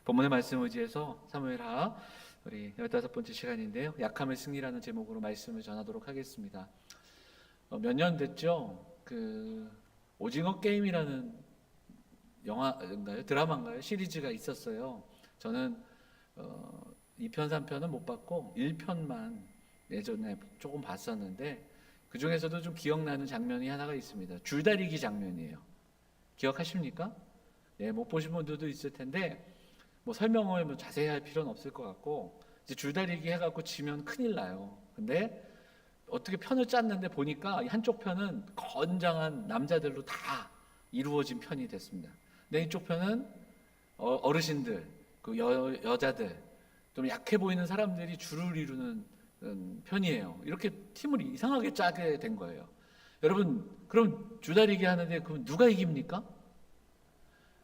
본문의 말씀 의지해서 사무엘하 우리 15번째 시간인데요. 약함의 승리라는 제목으로 말씀을 전하도록 하겠습니다. 몇 년 됐죠? 오징어 게임이라는 영화인가요? 드라마인가요? 시리즈가 있었어요. 저는 2편, 3편은 못 봤고 1편만 예전에 조금 봤었는데 그 중에서도 좀 기억나는 장면이 하나가 있습니다. 줄다리기 장면이에요. 기억하십니까? 예, 못 보신 분들도 있을 텐데 뭐 설명을 뭐 자세히 할 필요는 없을 것 같고 이제 줄다리기 해갖고 지면 큰일 나요. 근데 어떻게 편을 짰는데 보니까 한쪽 편은 건장한 남자들로 다 이루어진 편이 됐습니다. 근데 이쪽 편은 어르신들, 여자들, 좀 약해 보이는 사람들이 줄을 이루는 편이에요. 이렇게 팀을 이상하게 짜게 된 거예요. 여러분, 그럼 줄다리기 하는데 그럼 누가 이깁니까?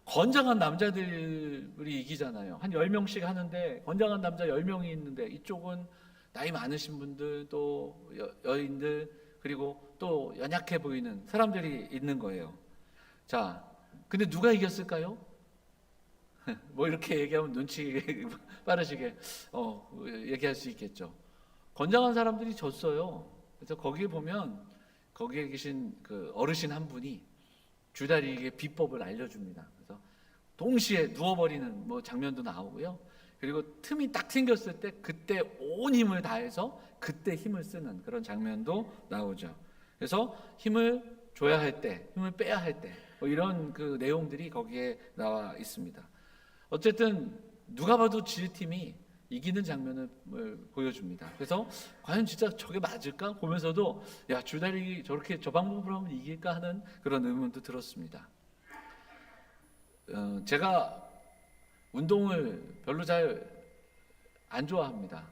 건장한 남자들이 이기잖아요. 한 10명씩 하는데 건장한 남자 10명이 있는데 이쪽은 나이 많으신 분들 또 여인들 그리고 또 연약해 보이는 사람들이 있는 거예요. 자, 근데 누가 이겼을까요? 뭐 이렇게 얘기하면 눈치 빠르시게 얘기할 수 있겠죠. 건장한 사람들이 졌어요. 그래서 거기에 보면 거기에 계신 그 어르신 한 분이 줄다리기의 비법을 알려줍니다. 그래서 동시에 누워버리는 뭐 장면도 나오고요. 그리고 틈이 딱 생겼을 때 그때 온 힘을 다해서 그때 힘을 쓰는 그런 장면도 나오죠. 그래서 힘을 줘야 할 때, 힘을 빼야 할 때, 뭐 이런 그 내용들이 거기에 나와 있습니다. 어쨌든 누가 봐도 질 팀이 이기는 장면을 보여줍니다. 그래서 과연 진짜 저게 맞을까 보면서도 야 줄다리기 저렇게 저 방법으로 하면 이길까 하는 그런 의문도 들었습니다. 제가 운동을 별로 잘 안 좋아합니다.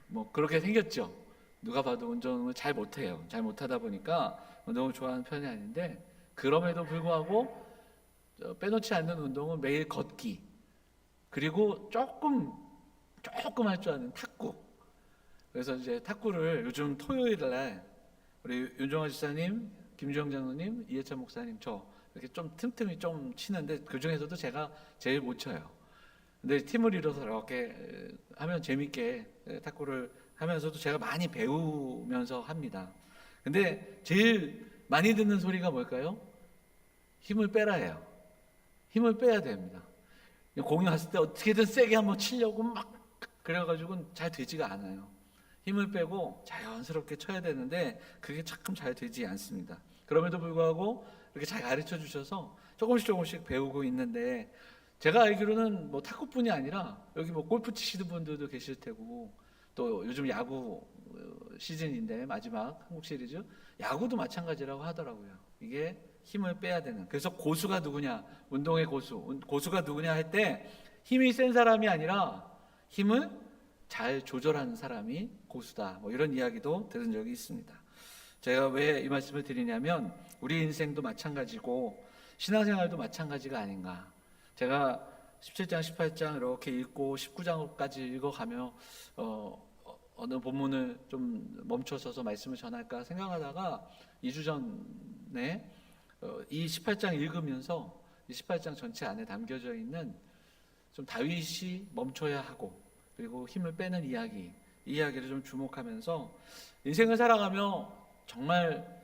뭐 그렇게 생겼죠. 누가 봐도 운동을 잘 못해요. 잘 못하다 보니까 운동을 좋아하는 편이 아닌데 그럼에도 불구하고 빼놓지 않는 운동은 매일 걷기 그리고 조금 할 줄 아는 탁구. 그래서 이제 탁구를 요즘 토요일날 우리 윤종아 지사님, 김주영 장로님, 이해찬 목사님 저 이렇게 좀 틈틈이 좀 치는데 그 중에서도 제가 제일 못 쳐요. 근데 팀을 이뤄서 이렇게 하면 재밌게 탁구를 하면서도 제가 많이 배우면서 합니다. 근데 제일 많이 듣는 소리가 뭘까요? 힘을 빼라예요. 힘을 빼야 됩니다. 공이 왔을 때 어떻게든 세게 한번 치려고 막 그래가지고는 잘 되지가 않아요. 힘을 빼고 자연스럽게 쳐야 되는데 그게 참 잘 되지 않습니다. 그럼에도 불구하고 이렇게 잘 가르쳐 주셔서 조금씩 배우고 있는데 제가 알기로는 뭐 탁구뿐이 아니라 여기 뭐 골프 치시는 분들도 계실 테고 또 요즘 야구 시즌인데 마지막 한국 시리즈 야구도 마찬가지라고 하더라고요. 이게 힘을 빼야 되는. 그래서 고수가 누구냐? 운동의 고수가 누구냐 할 때 힘이 센 사람이 아니라 힘을 잘 조절하는 사람이 고수다. 뭐 이런 이야기도 들은 적이 있습니다. 제가 왜 이 말씀을 드리냐면 우리 인생도 마찬가지고 신앙생활도 마찬가지가 아닌가. 제가 17장, 18장 이렇게 읽고 19장까지 읽어가며 어느 본문을 좀 멈춰서서 말씀을 전할까 생각하다가 2주 전에 이 18장 읽으면서 이 18장 전체 안에 담겨져 있는 좀 다윗이 멈춰야 하고 그리고 힘을 빼는 이야기, 이 이야기를 좀 주목하면서 인생을 살아가며 정말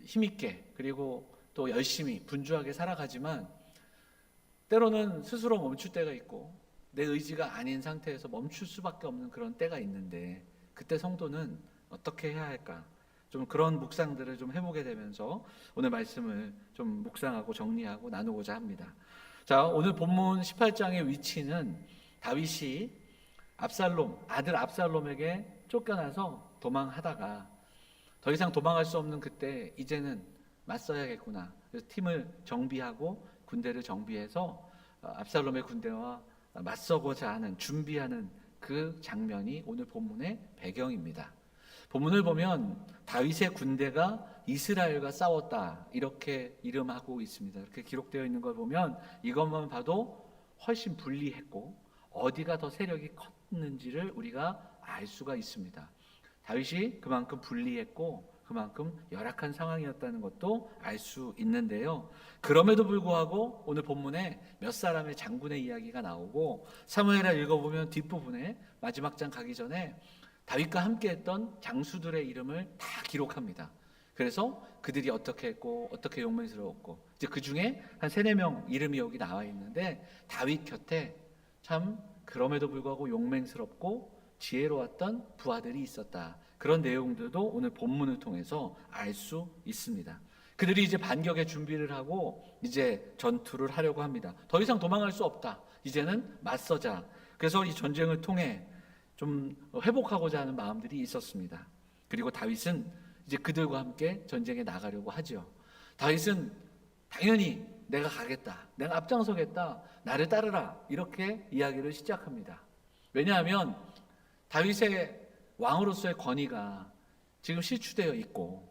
힘있게 그리고 또 열심히 분주하게 살아가지만 때로는 스스로 멈출 때가 있고 내 의지가 아닌 상태에서 멈출 수밖에 없는 그런 때가 있는데 그때 성도는 어떻게 해야 할까? 좀 그런 묵상들을 좀 해보게 되면서 오늘 말씀을 좀 묵상하고 정리하고 나누고자 합니다. 자, 오늘 본문 18장의 위치는 다윗이 아들 압살롬에게 쫓겨나서 도망하다가 더 이상 도망할 수 없는 그때 이제는 맞서야겠구나. 그래서 팀을 정비하고 군대를 정비해서 압살롬의 군대와 맞서고자 하는 준비하는 그 장면이 오늘 본문의 배경입니다. 본문을 보면 다윗의 군대가 이스라엘과 싸웠다 이렇게 이름하고 있습니다. 이렇게 기록되어 있는 걸 보면 이것만 봐도 훨씬 불리했고 어디가 더 세력이 컸는지를 우리가 알 수가 있습니다. 다윗이 그만큼 불리했고 그만큼 열악한 상황이었다는 것도 알 수 있는데요. 그럼에도 불구하고 오늘 본문에 몇 사람의 장군의 이야기가 나오고 사무엘하 읽어보면 뒷부분에 마지막 장 가기 전에 다윗과 함께했던 장수들의 이름을 다 기록합니다. 그래서 그들이 어떻게 했고 어떻게 용맹스러웠고 이제 그 중에 한 3-4명 이름이 여기 나와 있는데 다윗 곁에 참 그럼에도 불구하고 용맹스럽고 지혜로웠던 부하들이 있었다. 그런 내용들도 오늘 본문을 통해서 알 수 있습니다. 그들이 이제 반격의 준비를 하고 이제 전투를 하려고 합니다. 더 이상 도망갈 수 없다. 이제는 맞서자. 그래서 이 전쟁을 통해 좀 회복하고자 하는 마음들이 있었습니다. 그리고 다윗은 이제 그들과 함께 전쟁에 나가려고 하죠. 다윗은 당연히 내가 가겠다. 내가 앞장서겠다. 나를 따르라. 이렇게 이야기를 시작합니다. 왜냐하면 다윗의 왕으로서의 권위가 지금 실추되어 있고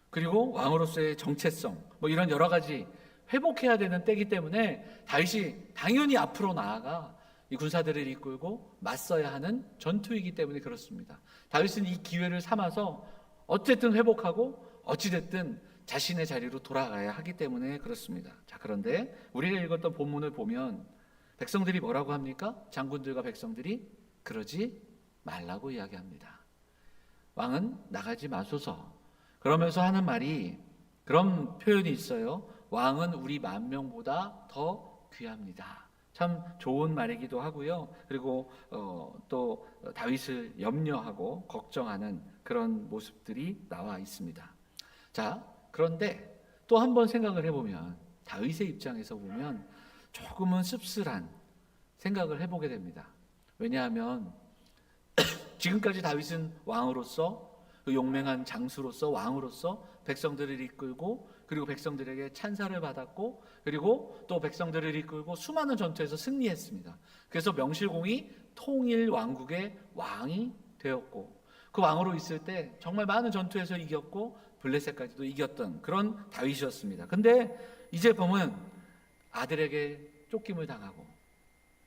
그리고 왕으로서의 정체성 이런 여러 가지 회복해야 되는 때이기 때문에 다윗이 당연히 앞으로 나아가 이 군사들을 이끌고 맞서야 하는 전투이기 때문에 그렇습니다. 다윗은 이 기회를 삼아서 어쨌든 회복하고 어찌됐든 자신의 자리로 돌아가야 하기 때문에 그렇습니다. 자, 그런데 우리가 읽었던 본문을 보면 백성들이 뭐라고 합니까? 장군들과 백성들이 그러지 말라고 이야기합니다. 왕은 나가지 마소서. 그러면서 하는 말이 그런 표현이 있어요. 왕은 우리 10,000명보다 더 귀합니다. 참 좋은 말이기도 하고요. 그리고 또 다윗을 염려하고 걱정하는 그런 모습들이 나와 있습니다. 자, 그런데 또 한 번 생각을 해보면 다윗의 입장에서 보면 조금은 씁쓸한 생각을 해보게 됩니다. 왜냐하면 지금까지 다윗은 왕으로서 그 용맹한 장수로서 왕으로서 백성들을 이끌고 그리고 백성들에게 찬사를 받았고 그리고 또 백성들을 이끌고 수많은 전투에서 승리했습니다. 그래서 명실공히 통일 왕국의 왕이 되었고 그 왕으로 있을 때 정말 많은 전투에서 이겼고 블레셋까지도 이겼던 그런 다윗이었습니다. 근데 이제 보면 아들에게 쫓김을 당하고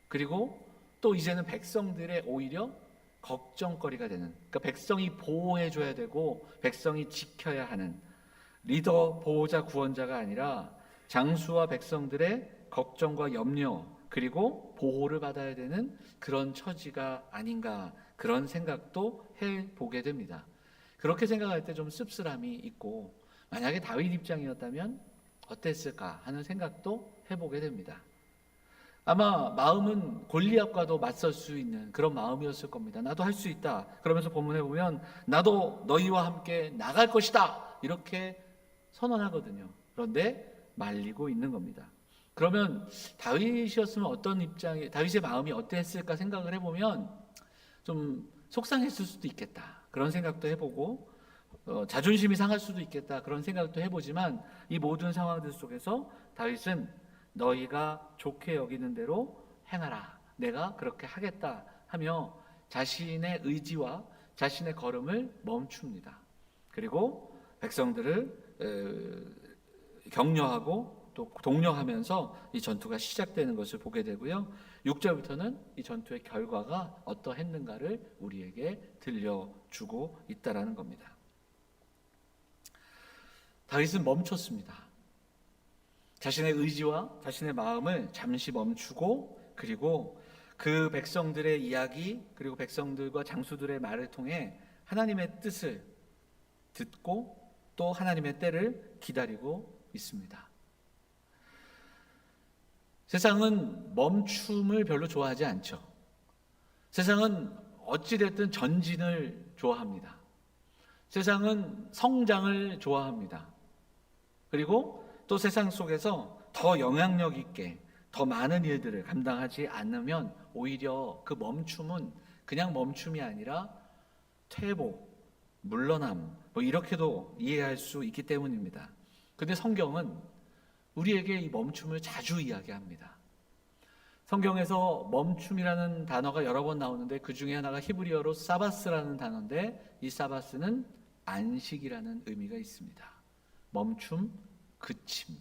그리고 또 이제는 백성들의 오히려 걱정거리가 되는, 그러니까 백성이 보호해줘야 되고 백성이 지켜야 하는 리더, 보호자, 구원자가 아니라 장수와 백성들의 걱정과 염려 그리고 보호를 받아야 되는 그런 처지가 아닌가, 그런 생각도 해보게 됩니다. 그렇게 생각할 때 좀 씁쓸함이 있고 만약에 다윗 입장이었다면 어땠을까 하는 생각도 해보게 됩니다. 아마 마음은 골리앗과도 맞설 수 있는 그런 마음이었을 겁니다. 나도 할 수 있다. 그러면서 본문에 보면 나도 너희와 함께 나갈 것이다. 이렇게 선언하거든요. 그런데 말리고 있는 겁니다. 그러면 다윗이었으면 어떤 입장이, 다윗의 마음이 어땠을까 생각을 해보면 좀 속상했을 수도 있겠다. 그런 생각도 해보고 자존심이 상할 수도 있겠다. 그런 생각도 해보지만 이 모든 상황들 속에서 다윗은 너희가 좋게 여기는 대로 행하라. 내가 그렇게 하겠다 하며 자신의 의지와 자신의 걸음을 멈춥니다. 그리고 백성들을 격려하고 또 독려하면서 이 전투가 시작되는 것을 보게 되고요. 6절부터는 이 전투의 결과가 어떠했는가를 우리에게 들려주고 있다라는 겁니다. 다윗은 멈췄습니다. 자신의 의지와 자신의 마음을 잠시 멈추고 그리고 그 백성들의 이야기 그리고 백성들과 장수들의 말을 통해 하나님의 뜻을 듣고 또 하나님의 때를 기다리고 있습니다. 세상은 멈춤을 별로 좋아하지 않죠. 세상은 어찌됐든 전진을 좋아합니다. 세상은 성장을 좋아합니다. 그리고 또 세상 속에서 더 영향력 있게 더 많은 일들을 감당하지 않으면 오히려 그 멈춤은 그냥 멈춤이 아니라 퇴보, 물러남 이렇게도 이해할 수 있기 때문입니다. 그런데 성경은 우리에게 이 멈춤을 자주 이야기합니다. 성경에서 멈춤이라는 단어가 여러 번 나오는데 그 중에 하나가 히브리어로 사바스라는 단어인데 이 사바스는 안식이라는 의미가 있습니다. 멈춤, 그침.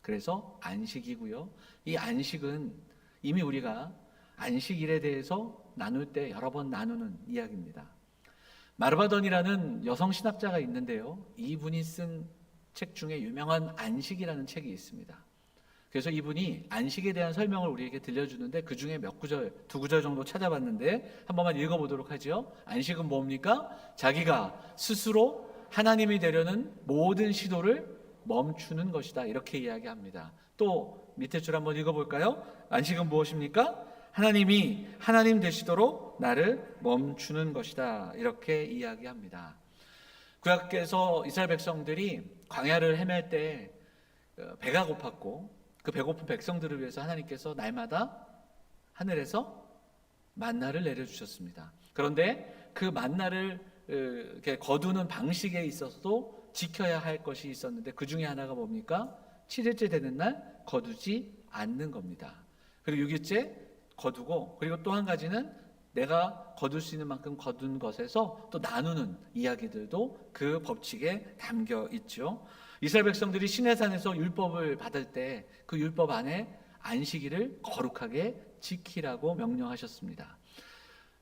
그래서 안식이고요. 이 안식은 이미 우리가 안식일에 대해서 나눌 때 여러 번 나누는 이야기입니다. 마르바던이라는 여성 신학자가 있는데요. 이분이 쓴 책 중에 유명한 안식이라는 책이 있습니다. 그래서 이분이 안식에 대한 설명을 우리에게 들려주는데 그 중에 몇 구절, 두 구절 정도 찾아봤는데 한 번만 읽어보도록 하죠. 안식은 뭡니까? 자기가 스스로 하나님이 되려는 모든 시도를 멈추는 것이다. 이렇게 이야기합니다. 또 밑에 줄 한번 읽어볼까요? 안식은 무엇입니까? 하나님이 하나님 되시도록 나를 멈추는 것이다. 이렇게 이야기합니다. 구약에서 이스라엘 백성들이 광야를 헤맬 때 배가 고팠고 그 배고픈 백성들을 위해서 하나님께서 날마다 하늘에서 만나를 내려주셨습니다. 그런데 그 만나를 이렇게 거두는 방식에 있어서도 지켜야 할 것이 있었는데 그 중에 하나가 뭡니까? 7일째 되는 날 거두지 않는 겁니다. 그리고 6일째 거두고, 그리고 또 한 가지는 내가 거둘 수 있는 만큼 거둔 것에서 또 나누는 이야기들도 그 법칙에 담겨 있죠. 이스라엘 백성들이 시내산에서 율법을 받을 때 그 율법 안에 안식일을 거룩하게 지키라고 명령하셨습니다.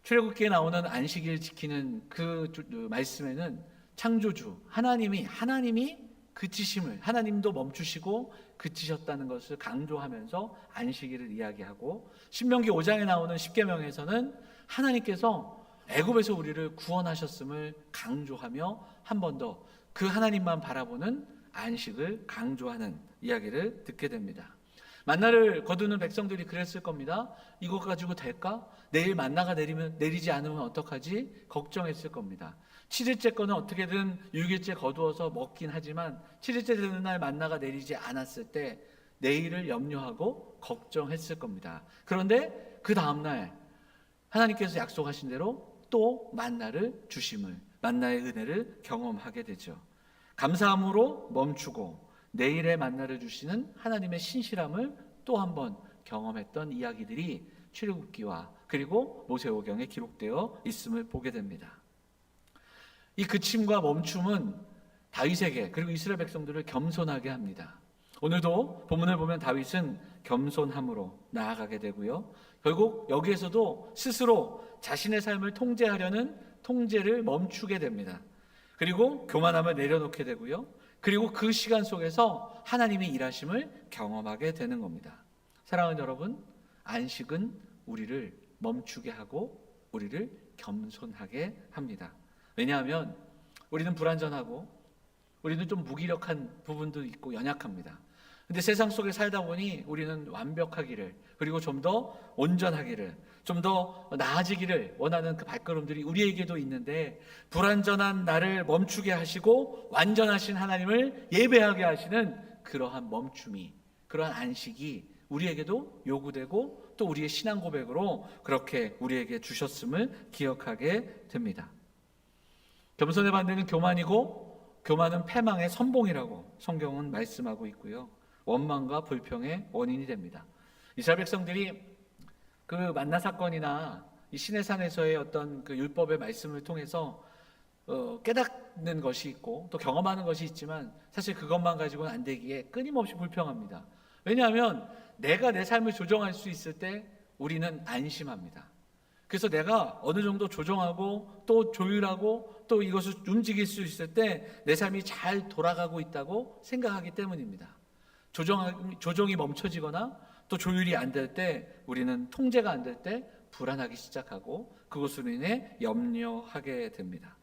출애굽기에 나오는 안식일 지키는 그 말씀에는 창조주 하나님이 그치심을, 하나님도 멈추시고 그치셨다는 것을 강조하면서 안식일을 이야기하고, 신명기 5장에 나오는 십계명에서는 하나님께서 애굽에서 우리를 구원하셨음을 강조하며 한 번 더 그 하나님만 바라보는 안식을 강조하는 이야기를 듣게 됩니다. 만나를 거두는 백성들이 그랬을 겁니다. 이거 가지고 될까? 내일 만나가 내리지 않으면 어떡하지? 걱정했을 겁니다. 7일째 거는 어떻게든 6일째 거두어서 먹긴 하지만 7일째 되는 날 만나가 내리지 않았을 때 내일을 염려하고 걱정했을 겁니다. 그런데 그 다음날 하나님께서 약속하신 대로 또 만나를 주심을, 만나의 은혜를 경험하게 되죠. 감사함으로 멈추고 내일의 만나를 주시는 하나님의 신실함을 또 한 번 경험했던 이야기들이 출애굽기와 그리고 모세오경에 기록되어 있음을 보게 됩니다. 이 그침과 멈춤은 다윗에게 그리고 이스라엘 백성들을 겸손하게 합니다. 오늘도 본문을 보면 다윗은 겸손함으로 나아가게 되고요. 결국 여기에서도 스스로 자신의 삶을 통제하려는 통제를 멈추게 됩니다. 그리고 교만함을 내려놓게 되고요. 그리고 그 시간 속에서 하나님의 일하심을 경험하게 되는 겁니다. 사랑하는 여러분, 안식은 우리를 멈추게 하고 우리를 겸손하게 합니다. 왜냐하면 우리는 불완전하고 우리는 좀 무기력한 부분도 있고 연약합니다. 근데 세상 속에 살다 보니 우리는 완벽하기를, 그리고 좀 더 온전하기를, 좀 더 나아지기를 원하는 그 발걸음들이 우리에게도 있는데, 불완전한 나를 멈추게 하시고 완전하신 하나님을 예배하게 하시는 그러한 멈춤이, 그러한 안식이 우리에게도 요구되고 또 우리의 신앙 고백으로 그렇게 우리에게 주셨음을 기억하게 됩니다. 겸손의 반대는 교만이고, 교만은 패망의 선봉이라고 성경은 말씀하고 있고요. 원망과 불평의 원인이 됩니다. 이스라엘 백성들이 그 만나 사건이나 이 시내산에서의 어떤 그 율법의 말씀을 통해서 깨닫는 것이 있고 또 경험하는 것이 있지만, 사실 그것만 가지고는 안 되기에 끊임없이 불평합니다. 왜냐하면 내가 내 삶을 조정할 수 있을 때 우리는 안심합니다. 그래서 내가 어느 정도 조정하고 또 조율하고 또 이것을 움직일 수 있을 때 내 삶이 잘 돌아가고 있다고 생각하기 때문입니다. 조정이 멈춰지거나 또 조율이 안 될 때, 우리는 통제가 안 될 때 불안하기 시작하고 그것으로 인해 염려하게 됩니다.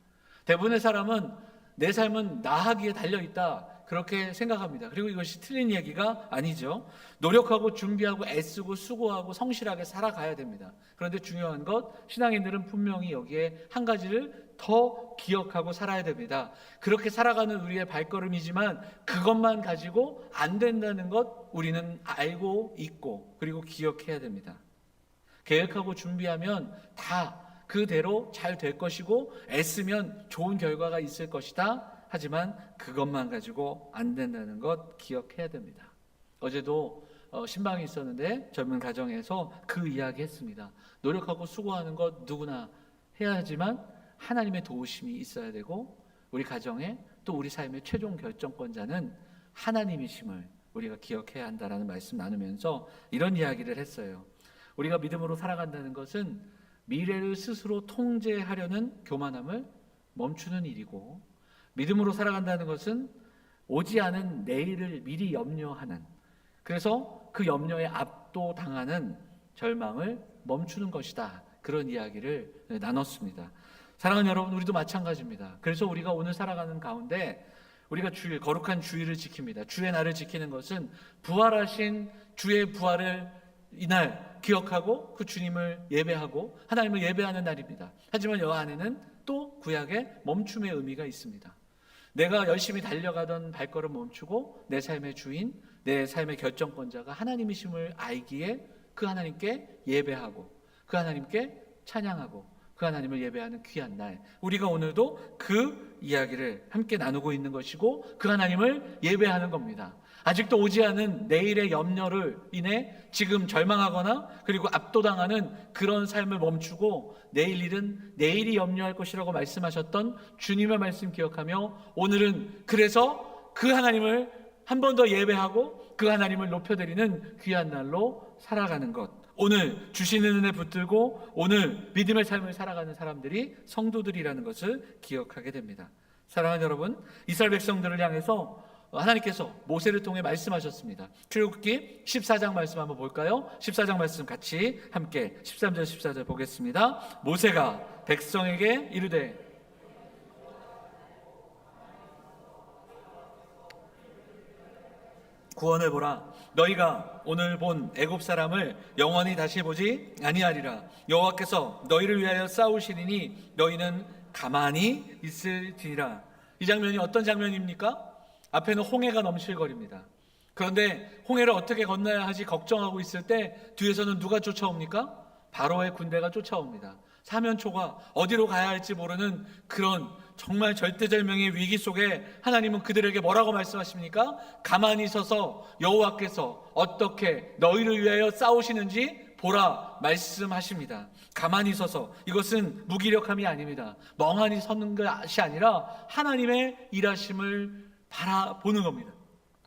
대부분의 사람은 내 삶은 나하기에 달려있다, 그렇게 생각합니다. 그리고 이것이 틀린 얘기가 아니죠. 노력하고 준비하고 애쓰고 수고하고 성실하게 살아가야 됩니다. 그런데 중요한 것, 신앙인들은 분명히 여기에 한 가지를 더 기억하고 살아야 됩니다. 그렇게 살아가는 우리의 발걸음이지만 그것만 가지고 안 된다는 것 우리는 알고 있고 그리고 기억해야 됩니다. 계획하고 준비하면 다 그대로 잘 될 것이고 애쓰면 좋은 결과가 있을 것이다. 하지만 그것만 가지고 안 된다는 것 기억해야 됩니다. 어제도 신방이 있었는데 젊은 가정에서 그 이야기 했습니다. 노력하고 수고하는 것 누구나 해야 하지만 하나님의 도우심이 있어야 되고 우리 가정에 또 우리 삶의 최종 결정권자는 하나님이심을 우리가 기억해야 한다라는 말씀 나누면서 이런 이야기를 했어요. 우리가 믿음으로 살아간다는 것은 미래를 스스로 통제하려는 교만함을 멈추는 일이고, 믿음으로 살아간다는 것은 오지 않은 내일을 미리 염려하는, 그래서 그 염려에 압도당하는 절망을 멈추는 것이다. 그런 이야기를 나눴습니다. 사랑하는 여러분, 우리도 마찬가지입니다. 그래서 우리가 오늘 살아가는 가운데 우리가 주일, 거룩한 주일을 지킵니다. 주의 날을 지키는 것은 부활하신 주의 부활을 이날 기억하고 그 주님을 예배하고 하나님을 예배하는 날입니다. 하지만 여 안에는 또 구약의 멈춤의 의미가 있습니다. 내가 열심히 달려가던 발걸음 멈추고 내 삶의 주인, 내 삶의 결정권자가 하나님이심을 알기에 그 하나님께 예배하고 그 하나님께 찬양하고 그 하나님을 예배하는 귀한 날, 우리가 오늘도 그 이야기를 함께 나누고 있는 것이고 그 하나님을 예배하는 겁니다. 아직도 오지 않은 내일의 염려를 인해 지금 절망하거나 그리고 압도당하는 그런 삶을 멈추고 내일 일은 내일이 염려할 것이라고 말씀하셨던 주님의 말씀 기억하며 오늘은 그래서 그 하나님을 한 번 더 예배하고 그 하나님을 높여드리는 귀한 날로 살아가는 것, 오늘 주시는 은혜 붙들고 오늘 믿음의 삶을 살아가는 사람들이 성도들이라는 것을 기억하게 됩니다. 사랑하는 여러분, 이스라엘 백성들을 향해서 하나님께서 모세를 통해 말씀하셨습니다. 출애굽기 14장 말씀 한번 볼까요? 14장 말씀 같이 함께 13절 14절 보겠습니다. 모세가 백성에게 이르되 구원을 보라. 너희가 오늘 본 애굽 사람을 영원히 다시 보지 아니하리라. 여호와께서 너희를 위하여 싸우시리니 너희는 가만히 있을지니라. 이 장면이 어떤 장면입니까? 앞에는 홍해가 넘실거립니다. 그런데 홍해를 어떻게 건너야 하지 걱정하고 있을 때 뒤에서는 누가 쫓아옵니까? 바로의 군대가 쫓아옵니다. 사면초가 어디로 가야 할지 모르는 그런 정말 절대절명의 위기 속에 하나님은 그들에게 뭐라고 말씀하십니까? 가만히 서서 여호와께서 어떻게 너희를 위하여 싸우시는지 보라 말씀하십니다. 가만히 서서, 이것은 무기력함이 아닙니다. 멍하니 서는 것이 아니라 하나님의 일하심을 바라보는 겁니다.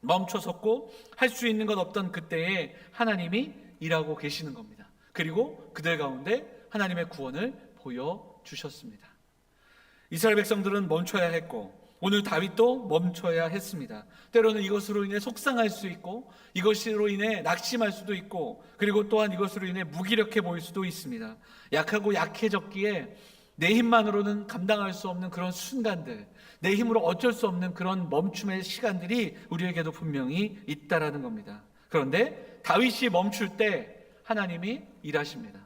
멈춰섰고 할 수 있는 것 없던 그때에 하나님이 일하고 계시는 겁니다. 그리고 그들 가운데 하나님의 구원을 보여주셨습니다. 이스라엘 백성들은 멈춰야 했고 오늘 다윗도 멈춰야 했습니다. 때로는 이것으로 인해 속상할 수 있고 이것으로 인해 낙심할 수도 있고 그리고 또한 이것으로 인해 무기력해 보일 수도 있습니다. 약하고 약해졌기에 내 힘만으로는 감당할 수 없는 그런 순간들, 내 힘으로 어쩔 수 없는 그런 멈춤의 시간들이 우리에게도 분명히 있다라는 겁니다. 그런데 다윗이 멈출 때 하나님이 일하십니다.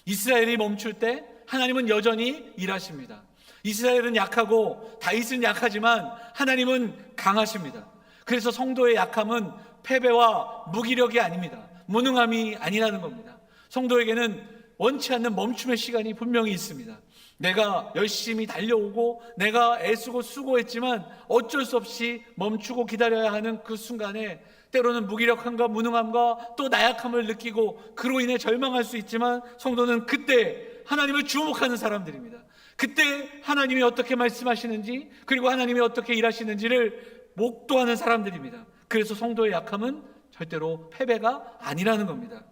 이스라엘이 멈출 때 하나님은 여전히 일하십니다. 이스라엘은 약하고 다윗은 약하지만 하나님은 강하십니다. 그래서 성도의 약함은 패배와 무기력이 아닙니다. 무능함이 아니라는 겁니다. 성도에게는 원치 않는 멈춤의 시간이 분명히 있습니다. 내가 열심히 달려오고 내가 애쓰고 수고했지만 어쩔 수 없이 멈추고 기다려야 하는 그 순간에 때로는 무기력함과 무능함과 또 나약함을 느끼고 그로 인해 절망할 수 있지만 성도는 그때 하나님을 주목하는 사람들입니다. 그때 하나님이 어떻게 말씀하시는지 그리고 하나님이 어떻게 일하시는지를 목도하는 사람들입니다. 그래서 성도의 약함은 절대로 패배가 아니라는 겁니다.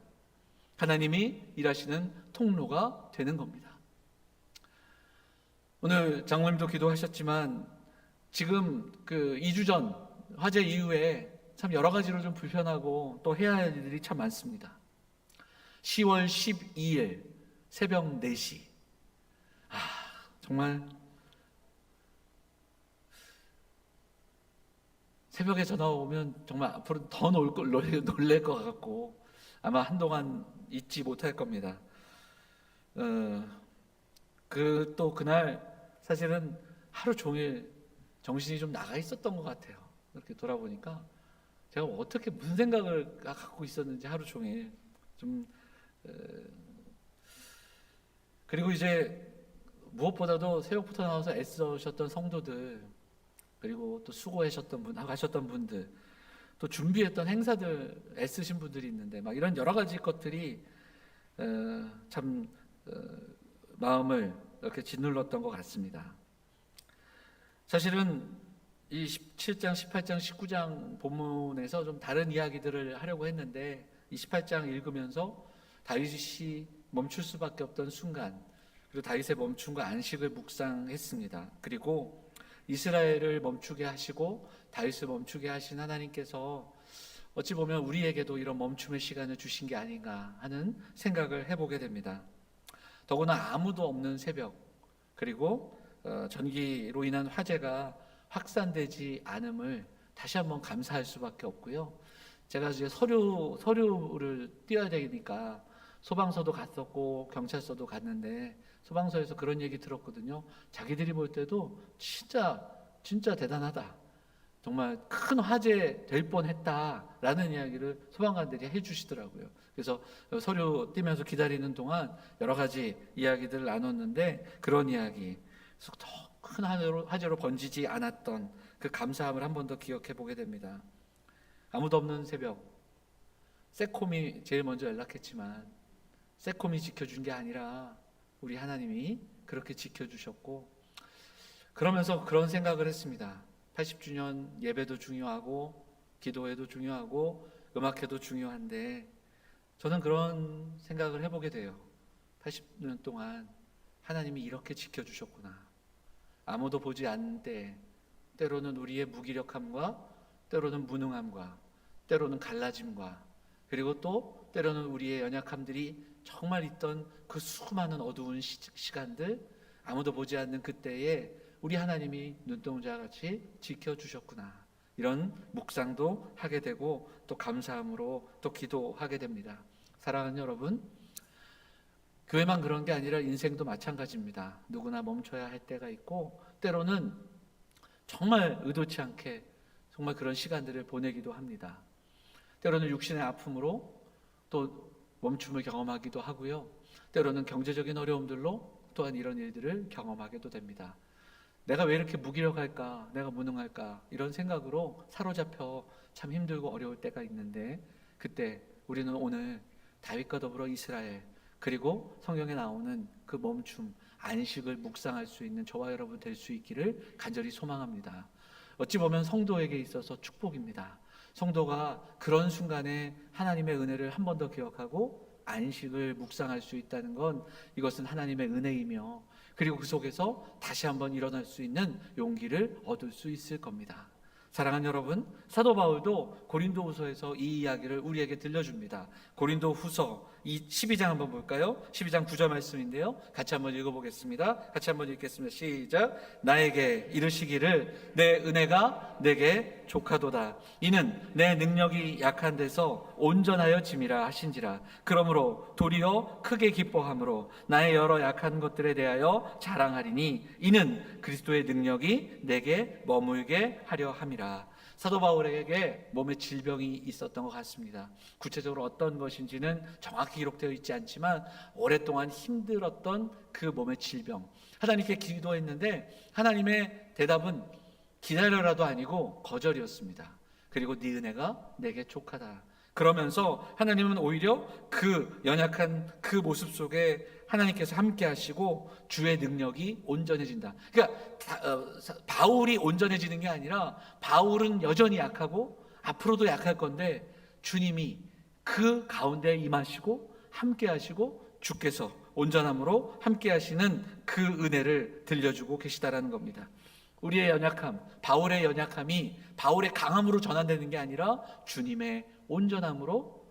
하나님이 일하시는 통로가 되는 겁니다. 오늘 장모님도 기도하셨지만 지금 그 2주 전 화재 이후에 참 여러 가지로 좀 불편하고 또 해야 할 일들이 참 많습니다. 10월 12일 새벽 4시. 정말 새벽에 전화 오면 정말 앞으로 더 놀랄 것 같고 아마 한동안 잊지 못할 겁니다. 또 그날 사실은 하루 종일 정신이 좀 나가 있었던 것 같아요. 이렇게 돌아보니까 제가 어떻게 무슨 생각을 갖고 있었는지 하루 종일 좀 그리고 이제 무엇보다도 새벽부터 나와서 애써셨던 성도들 그리고 또 수고하셨던 분들 또 준비했던 행사들 애쓰신 분들이 있는데 막 이런 여러 가지 것들이 참 마음을 이렇게 짓눌렀던 것 같습니다. 사실은 이 17장, 18장, 19장 본문에서 좀 다른 이야기들을 하려고 했는데 이 18장 읽으면서 다윗이 멈출 수밖에 없던 순간 그리고 다윗의 멈춤과 안식을 묵상했습니다. 그리고 이스라엘을 멈추게 하시고 다윗을 멈추게 하신 하나님께서 어찌 보면 우리에게도 이런 멈춤의 시간을 주신 게 아닌가 하는 생각을 해보게 됩니다. 더구나 아무도 없는 새벽, 그리고 전기로 인한 화재가 확산되지 않음을 다시 한번 감사할 수밖에 없고요. 제가 이제 서류를 띄워야 되니까 소방서도 갔었고 경찰서도 갔는데 소방서에서 그런 얘기 들었거든요. 자기들이 볼 때도 진짜 대단하다. 정말 큰 화재 될 뻔했다라는 이야기를 소방관들이 해주시더라고요. 그래서 서류 띄면서 기다리는 동안 여러 가지 이야기들을 나눴는데 그런 이야기, 더 큰 화재로 번지지 않았던 그 감사함을 한 번 더 기억해 보게 됩니다. 아무도 없는 새벽, 세콤이 제일 먼저 연락했지만 세콤이 지켜준 게 아니라 우리 하나님이 그렇게 지켜주셨고, 그러면서 그런 생각을 했습니다. 80주년 예배도 중요하고 기도회도 중요하고 음악회도 중요한데 저는 그런 생각을 해보게 돼요. 80년 동안 하나님이 이렇게 지켜주셨구나. 아무도 보지 않는 때 때로는 우리의 무기력함과 때로는 무능함과 때로는 갈라짐과 그리고 또 때로는 우리의 연약함들이 정말 있던 그 수많은 어두운 시간들, 아무도 보지 않는 그때에 우리 하나님이 눈동자같이 지켜주셨구나, 이런 묵상도 하게 되고 또 감사함으로 또 기도하게 됩니다. 사랑하는 여러분, 교회만 그런 게 아니라 인생도 마찬가지입니다. 누구나 멈춰야 할 때가 있고 때로는 정말 의도치 않게 정말 그런 시간들을 보내기도 합니다. 때로는 육신의 아픔으로 또 멈춤을 경험하기도 하고요. 때로는 경제적인 어려움들로 또한 이런 일들을 경험하게도 됩니다. 내가 왜 이렇게 무기력할까? 내가 무능할까? 이런 생각으로 사로잡혀 참 힘들고 어려울 때가 있는데, 그때 우리는 오늘 다윗과 더불어 이스라엘, 그리고 성경에 나오는 그 멈춤, 안식을 묵상할 수 있는 저와 여러분 될 수 있기를 간절히 소망합니다. 어찌 보면 성도에게 있어서 축복입니다. 성도가 그런 순간에 하나님의 은혜를 한 번 더 기억하고 안식을 묵상할 수 있다는 건, 이것은 하나님의 은혜이며 그리고 그 속에서 다시 한번 일어날 수 있는 용기를 얻을 수 있을 겁니다. 사랑하는 여러분, 사도 바울도 고린도후서에서 이 이야기를 우리에게 들려줍니다. 고린도후서 12장 한번 볼까요? 12장 9절 말씀인데요, 같이 한번 읽어보겠습니다. 같이 한번 읽겠습니다. 시작. 나에게 이르시기를 내 은혜가 내게 족하도다. 이는 내 능력이 약한 데서 온전하여 짐이라 하신지라. 그러므로 도리어 크게 기뻐함으로 나의 여러 약한 것들에 대하여 자랑하리니 이는 그리스도의 능력이 내게 머물게 하려 함이라. 사도 바울에게 몸에 질병이 있었던 것 같습니다. 구체적으로 어떤 것인지는 정확히 기록되어 있지 않지만 오랫동안 힘들었던 그 몸의 질병, 하나님께 기도했는데 하나님의 대답은 기다려라도 아니고 거절이었습니다. 그리고 네 은혜가 내게 족하다. 그러면서 하나님은 오히려 그 연약한 그 모습 속에 하나님께서 함께 하시고 주의 능력이 온전해진다. 그러니까 바울이 온전해지는 게 아니라 바울은 여전히 약하고 앞으로도 약할 건데 주님이 그 가운데 임하시고 함께 하시고 주께서 온전함으로 함께 하시는 그 은혜를 들려주고 계시다라는 겁니다. 우리의 연약함, 바울의 연약함이 바울의 강함으로 전환되는 게 아니라 주님의 온전함으로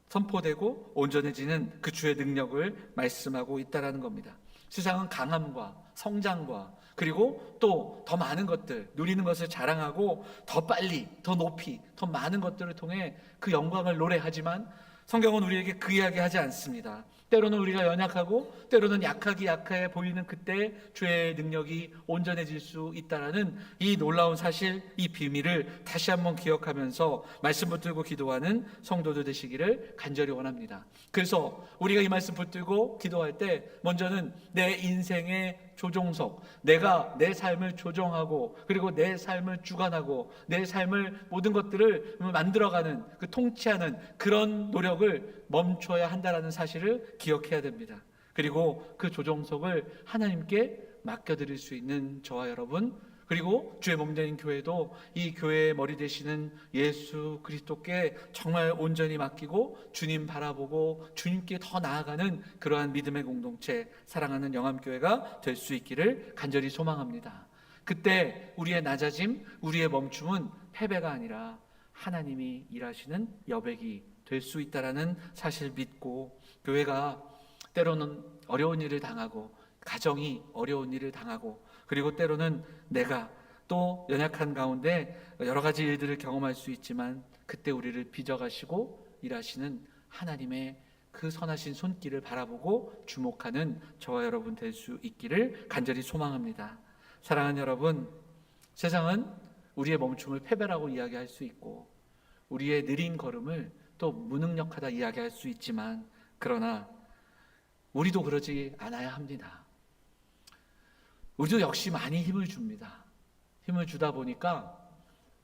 선포되고 온전해지는 그 주의 능력을 말씀하고 있다는 겁니다. 세상은 강함과 성장과 그리고 또 더 많은 것들, 누리는 것을 자랑하고 더 빨리, 더 높이, 더 많은 것들을 통해 그 영광을 노래하지만 성경은 우리에게 그 이야기 하지 않습니다. 때로는 우리가 연약하고 때로는 약해 보이는 그때 주의 능력이 온전해질 수 있다는 이 놀라운 사실, 이 비밀을 다시 한번 기억하면서 말씀 붙들고 기도하는 성도들 되시기를 간절히 원합니다. 그래서 우리가 이 말씀 붙들고 기도할 때 먼저는 내 인생의 조종석, 내가 내 삶을 조정하고 그리고 내 삶을 주관하고 내 삶을 모든 것들을 만들어가는 그 통치하는 그런 노력을 멈춰야 한다는 사실을 기억해야 됩니다. 그리고 그 조종석을 하나님께 맡겨드릴 수 있는 저와 여러분, 그리고 주의 몸 된 교회도 이 교회의 머리 되시는 예수 그리스도께 정말 온전히 맡기고 주님 바라보고 주님께 더 나아가는 그러한 믿음의 공동체, 사랑하는 영암교회가 될 수 있기를 간절히 소망합니다. 그때 우리의 낮아짐, 우리의 멈춤은 패배가 아니라 하나님이 일하시는 여백이 될 수 있다라는 사실 믿고, 교회가 때로는 어려운 일을 당하고, 가정이 어려운 일을 당하고, 그리고 때로는 내가 또 연약한 가운데 여러 가지 일들을 경험할 수 있지만, 그때 우리를 빚어가시고 일하시는 하나님의 그 선하신 손길을 바라보고 주목하는 저와 여러분 될 수 있기를 간절히 소망합니다. 사랑하는 여러분, 세상은 우리의 멈춤을 패배라고 이야기할 수 있고, 우리의 느린 걸음을 또 무능력하다 이야기할 수 있지만, 그러나 우리도 그러지 않아야 합니다. 우리도 역시 많이 힘을 줍니다. 힘을 주다 보니까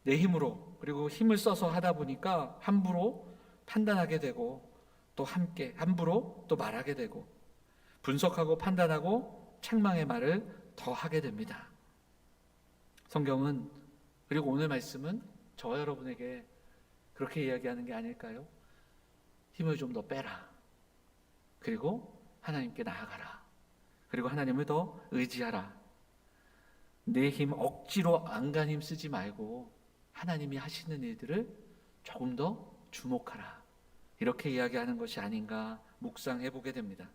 내 힘으로, 그리고 힘을 써서 하다 보니까 함부로 판단하게 되고, 또 함부로 또 말하게 되고, 분석하고 판단하고 책망의 말을 더 하게 됩니다. 성경은, 그리고 오늘 말씀은 저와 여러분에게 그렇게 이야기하는 게 아닐까요? 힘을 좀 더 빼라. 그리고 하나님께 나아가라. 그리고 하나님을 더 의지하라. 내 힘 억지로 안간 힘 쓰지 말고 하나님이 하시는 일들을 조금 더 주목하라. 이렇게 이야기하는 것이 아닌가 묵상해 보게 됩니다.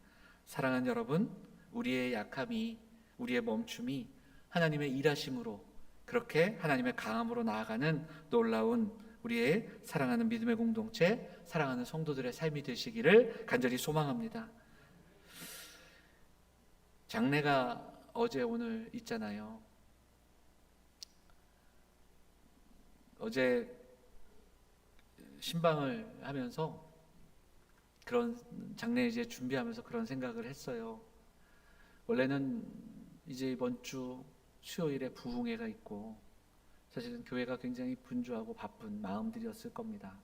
사랑하는 여러분, 우리의 약함이, 우리의 멈춤이 하나님의 일하심으로, 그렇게 하나님의 강함으로 나아가는 놀라운 우리의 사랑하는 믿음의 공동체, 사랑하는 성도들의 삶이 되시기를 간절히 소망합니다. 장례가 어제 오늘 있잖아요. 어제 신방을 하면서 그런 장례 이제 준비하면서 그런 생각을 했어요. 원래는 이제 이번 주 수요일에 부흥회가 있고, 사실은 교회가 굉장히 분주하고 바쁜 마음들이었을 겁니다.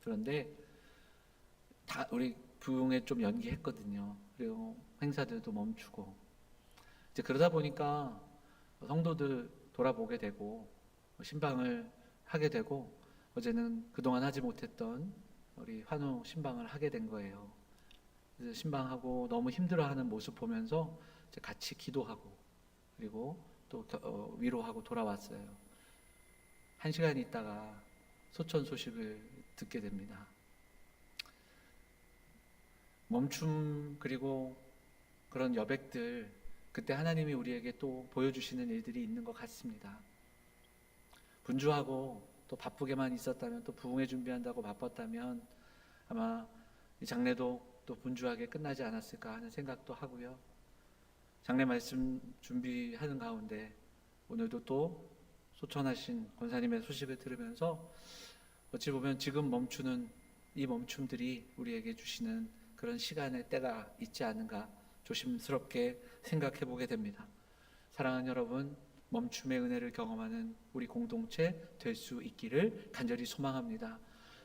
그런데 다 우리 부흥회 좀 연기했거든요. 그리고 행사들도 멈추고, 이제 그러다 보니까 성도들 돌아보게 되고 신방을 하게 되고, 어제는 그동안 하지 못했던 우리 환우 신방을 하게 된 거예요. 그래서 신방하고 너무 힘들어하는 모습 보면서 이제 같이 기도하고, 그리고 또 위로하고 돌아왔어요. 1시간 있다가 소천 소식을 듣게 됩니다. 멈춤, 그리고 그런 여백들, 그때 하나님이 우리에게 또 보여주시는 일들이 있는 것 같습니다. 분주하고 또 바쁘게만 있었다면, 또 부흥회 준비한다고 바빴다면 아마 이 장례도 또 분주하게 끝나지 않았을까 하는 생각도 하고요. 장례 말씀 준비하는 가운데 오늘도 또 소천하신 권사님의 소식을 들으면서 어찌 보면 지금 멈추는 이 멈춤들이 우리에게 주시는 그런 시간의 때가 있지 않은가 조심스럽게 생각해 보게 됩니다. 사랑하는 여러분, 멈춤의 은혜를 경험하는 우리 공동체 될 수 있기를 간절히 소망합니다.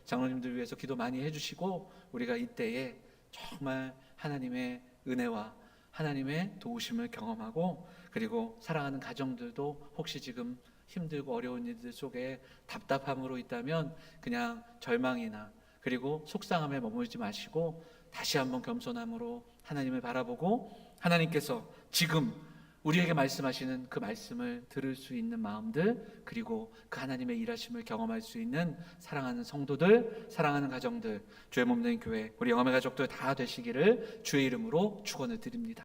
장로님들 위해서 기도 많이 해주시고, 우리가 이때에 정말 하나님의 은혜와 하나님의 도우심을 경험하고, 그리고 사랑하는 가정들도 혹시 지금 힘들고 어려운 일들 속에 답답함으로 있다면 그냥 절망이나 그리고 속상함에 머물지 마시고 다시 한번 겸손함으로 하나님을 바라보고, 하나님께서 지금 우리에게 말씀하시는 그 말씀을 들을 수 있는 마음들, 그리고 그 하나님의 일하심을 경험할 수 있는 사랑하는 성도들, 사랑하는 가정들, 주의 몸된 교회, 우리 영암의 가족들 다 되시기를 주의 이름으로 축원을 드립니다.